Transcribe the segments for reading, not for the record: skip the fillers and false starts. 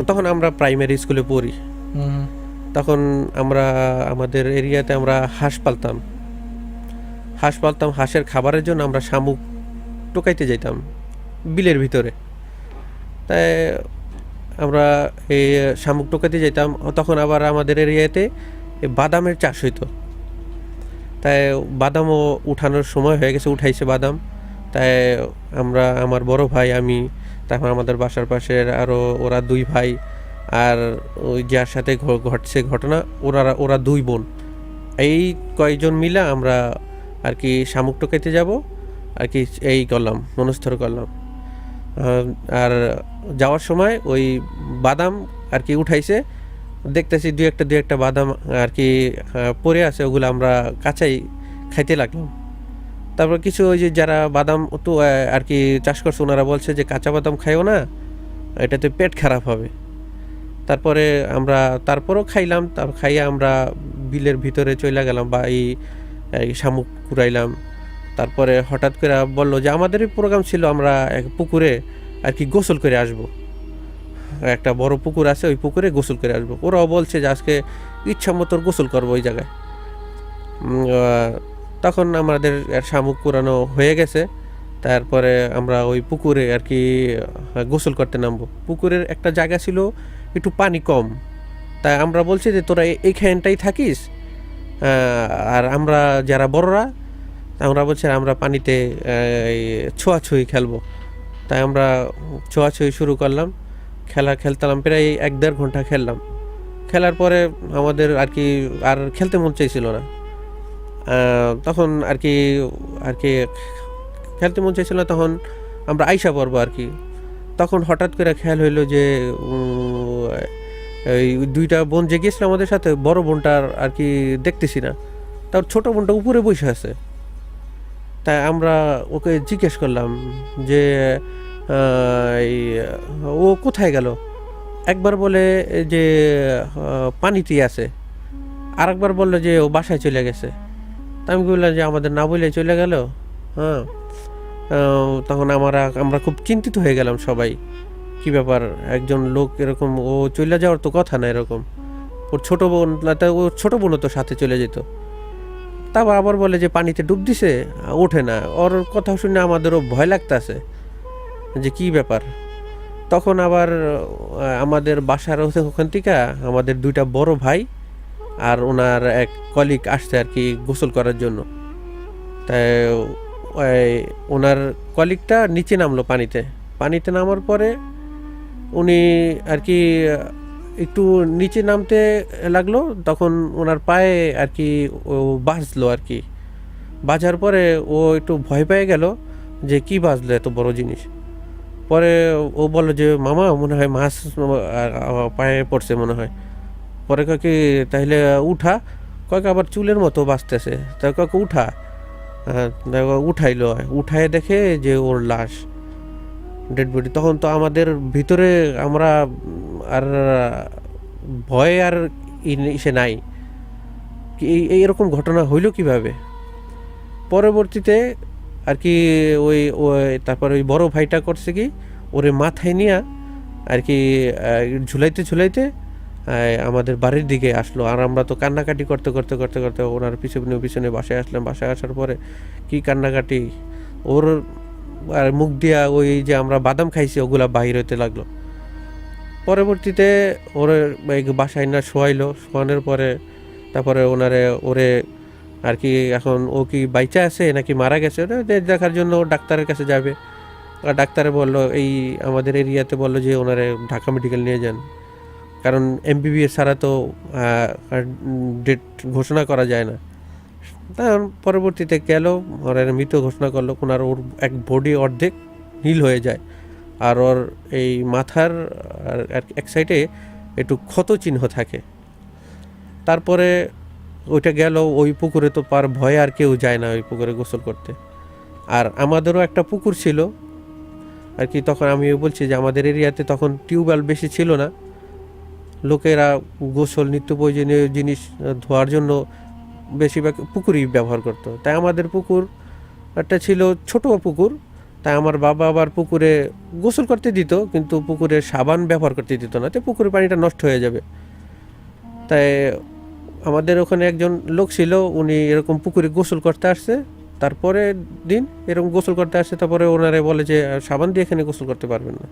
তখন আমরা প্রাইমারি স্কুলে পড়ি। হুম, তখন আমরা আমাদের এরিয়াতে আমরা হাঁস পালতাম। হাঁসের খাবারের জন্য আমরা শামুক টোকাইতে যাইতাম বিলের ভিতরে। তাই আমরা এই শামুক টোকাইতে যেতাম। তখন আবার আমাদের এরিয়াতে এই বাদামের চাষ হইতো। তাই বাদামও উঠানোর সময় হয়ে গেছে, উঠাইছে বাদাম। তাই আমরা, আমার বড় ভাই, আমি, তারপর আমাদের বাসার পাশের আরও ওরা দুই ভাই, আর ওই যার সাথে ঘটছে ঘটনা ওরা দুই বোন, এই কয়েকজন মিলে আমরা আর কি শামুক টোকাইতে যাব আর কি, এই করলাম, মনস্থির করলাম। আর যাওয়ার সময় ওই বাদাম আর কি উঠাইছে, দেখতেছি দুই একটা বাদাম আর কি পড়ে আছে, ওগুলো আমরা কাঁচাই খাইতে লাগলাম। তারপর কিছু ওই যে যারা বাদাম তো আর কি চাষ করছে ওনারা বলছে যে কাঁচা বাদাম খাইও না, এটাতে পেট খারাপ হবে। তারপরে আমরা তারপরও খাইলাম, তারপর খাইয়া আমরা বিলের ভিতরে চলে গেলাম বা এই শামুক কুড়াইলাম। তারপরে হঠাৎ করে বললো যে আমাদেরই প্রোগ্রাম ছিল আমরা এক পুকুরে আর কি গোসল করে আসব, একটা বড় পুকুর আছে, ওই পুকুরে গোসল করে আসবো। ওরাও বলছে যে আজকে ইচ্ছা মতো গোসল করবো ওই জায়গায়। তখন আমাদের শামুক কুড়ানো হয়ে গেছে। তারপরে আমরা ওই পুকুরে আর কি গোসল করতে নামবো। পুকুরের একটা জায়গা ছিল একটু পানি কম, তাই আমরা বলছি যে তোরা এইখানটাই থাকিস, আর আমরা যারা বড়রা আমরা বলছি আমরা পানিতে এই ছোঁয়াছুঁই খেলবো। তাই আমরা ছোঁয়াছুঁই শুরু করলাম, খেলতাম প্রায় 1-1.5 ঘন্টা খেললাম। খেলার পরে আমাদের আর কি আর খেলতে মন চাইছিল না। তখন আর কি খেলতে মন চাইছিল না, তখন আমরা আইসা পড়বো আর কি। তখন হঠাৎ করে খেয়াল হইলো যে এই দুইটা বোন যে গিয়েছিল আমাদের সাথে, বড় বোনটার আর কি দেখতেছি না, তার ছোট বোনটা উপরে বসে আছে। তাই আমরা ওকে জিজ্ঞেস করলাম যে ও কোথায় গেল। একবার বলে যে পানিতেই আছে, আর একবার বললো যে ও বাসায় চলে গেছে। তা আমি বললাম যে আমাদের না বলে চলে গেল। হ্যাঁ, তখন আমরা খুব চিন্তিত হয়ে গেলাম সবাই, কি ব্যাপার, একজন লোক এরকম, ও চলে যাওয়ার তো কথা না এরকম। ওর ছোটো বোন, ওর ছোটো বোনও তো সাথে চলে যেত। তারপর আবার বলে যে পানিতে ডুব দিছে, ওঠে না। ওর কথা শুনে আমাদেরও ভয় লাগতেছে যে কি ব্যাপার। তখন আবার আমাদের বাসার ওখান থেকে আমাদের দুইটা বড় ভাই আর ওনার এক কলিগ আসছে আর কি গোসল করার জন্য। তাই ওনার কলিগটা নিচে নামলো পানিতে নামার পরে উনি আর কি একটু নিচে নামতে লাগলো, তখন ওনার পায়ে আর কি ও বাজলো আর কি। বাজার পরে ও একটু ভয় পেয়ে গেল যে কি বাজলো এত বড় জিনিস। পরে ও বললো যে মামা মনে হয় মাছ পায়ে পড়ছে মনে হয়। পরে কাকে তাহলে উঠা, কয়েক আবার চুলের মতো বাঁচতেছে, তা কাকে উঠা। উঠাইলো, উঠায় দেখে যে ওর লাশ, ডেড বডি। তখন তো আমাদের ভিতরে আমরা আর ভয় আর সে নাই, এইরকম ঘটনা হইল কিভাবে। পরবর্তীতে আর কি তারপর ওই বড় ভাইটা করছে কি, ওরে মাথায় নিয়ে আর কি ঝুলাইতে আমাদের বাড়ির দিকে আসলো। আর আমরা তো কান্নাকাটি করতে ওনার পিছনে বাসায় আসলাম। বাসায় আসার পরে কি কান্নাকাটি, ওর আর মুখ দিয়া ওই যে আমরা বাদাম খাইছি ওগুলা বাহির হইতে লাগলো। পরবর্তীতে বাসায় না শোয়ানোর পরে তারপরে ওরে আর কি এখন ও কি বাইচা আছে নাকি মারা গেছে ওটা দেখার জন্য ডাক্তারের কাছে যাবে। আর ডাক্তারে বললো, এই আমাদের এরিয়াতে বললো যে ওনারে ঢাকা মেডিকেল নিয়ে যান, কারণ এমবিবিএস ছাড়া তো ডেট ঘোষণা করা যায় না। তার পরবর্তীতে গেল, ওরা মৃত ঘোষণা করলো। ওর এক বডি অর্ধেক নীল হয়ে যায়, আর ওর এই মাথার এক সাইডে একটু ক্ষত চিহ্ন থাকে। তারপরে ওইটা গেল, ওই পুকুরে তো ভয়ে আর কেউ যায় না ওই পুকুরে গোসল করতে। আর আমাদেরও একটা পুকুর ছিল আর কি। তখন আমি বলছি যে আমাদের এরিয়াতে তখন টিউবওয়েল বেশি ছিল না, লোকেরা গোসল নিত্য প্রয়োজনীয় জিনিস ধোয়ার জন্য বেশিরভাগ পুকুরই ব্যবহার করতো। তাই আমাদের পুকুর একটা ছিল, ছোট পুকুর, তাই আমার বাবা আবার পুকুরে গোসল করতে দিত, কিন্তু পুকুরে সাবান ব্যবহার করতে দিত না, তো পুকুরের পানিটা নষ্ট হয়ে যাবে। তাই আমাদের ওখানে একজন লোক ছিল, উনি এরকম পুকুরে গোসল করতে আসছে, তারপরে দিন এরকম গোসল করতে আসছে, তারপরে ওনারে বলে যে সাবান দিয়ে এখানে গোসল করতে পারবেন না।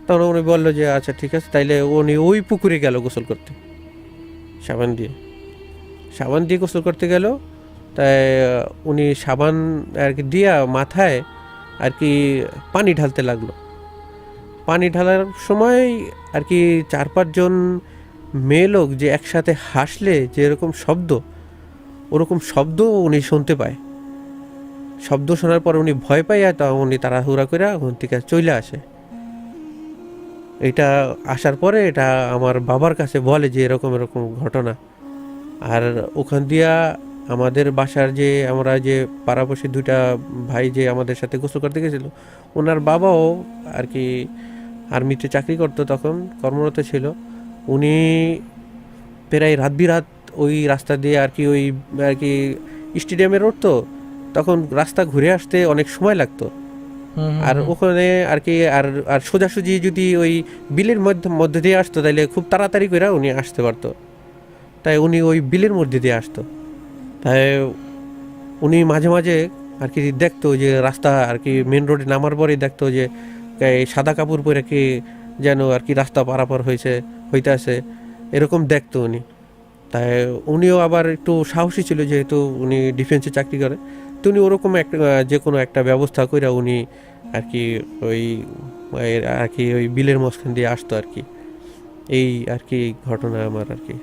তখন উনি বললো যে আচ্ছা ঠিক আছে, তাইলে উনি ওই পুকুরে গেল গোসল করতে, সাবান দিয়ে গোসল করতে গেল। তাই উনি সাবান আর কি দিয়া মাথায় আর কি পানি ঢালতে লাগলো। পানি ঢালার সময় আর কি 4-5 জন মেয়ে লোক যে একসাথে হাসলে যে এরকম শব্দ, ওরকম শব্দ উনি শুনতে পায়। শব্দ শোনার পর উনি ভয় পায়, তা উনি তাড়াহুড়া করে ওখান থেকে চলে আসে। এটা আসার পরে এটা আমার বাবার কাছে বলে যে এরকম এরকম ঘটনা। আর ওখান দিয়া আমাদের বাসার যে আমরা যে পাড়াপড়শি 2টা ভাই যে আমাদের সাথে গোসল করতে গেছিল, ওনার বাবাও আর কি আর্মিতে চাকরি করতো, তখন কর্মরত ছিল। উনি প্রায় রাত বিরাত ওই রাস্তা দিয়ে আর কি ওই আর কি স্টেডিয়ামের রোড, তো তখন রাস্তা ঘুরে আসতে অনেক সময় লাগতো। আর ওখানে আর কি আর আর সোজাসুজি যদি ওই বিলের মধ্যে দিয়ে আসতো, তাইলে খুব তাড়াতাড়ি করে উনি আসতে পারতো। তাই উনি ওই বিলের মধ্যে দিয়ে আসতো। তাই উনি মাঝে মাঝে আর কি দেখতো যে রাস্তা আর কি মেন রোডে নামার পরেই দেখতো যে এই সাদা কাপড় পরে কি যেন আর কি রাস্তা পারাপার হইতে আছে, এরকম দেখতো উনি। তাই উনিও আবার একটু সাহসী ছিল, যেহেতু উনি ডিফেন্সে চাকরি করে। তো উনি ওরকম একটা যে কোনো একটা ব্যবস্থা করে উনি আর কি ওই আর কি ওই বিলের মাঝখান দিয়ে আসতো আর কি। এই আর কি ঘটনা আমার আর কি।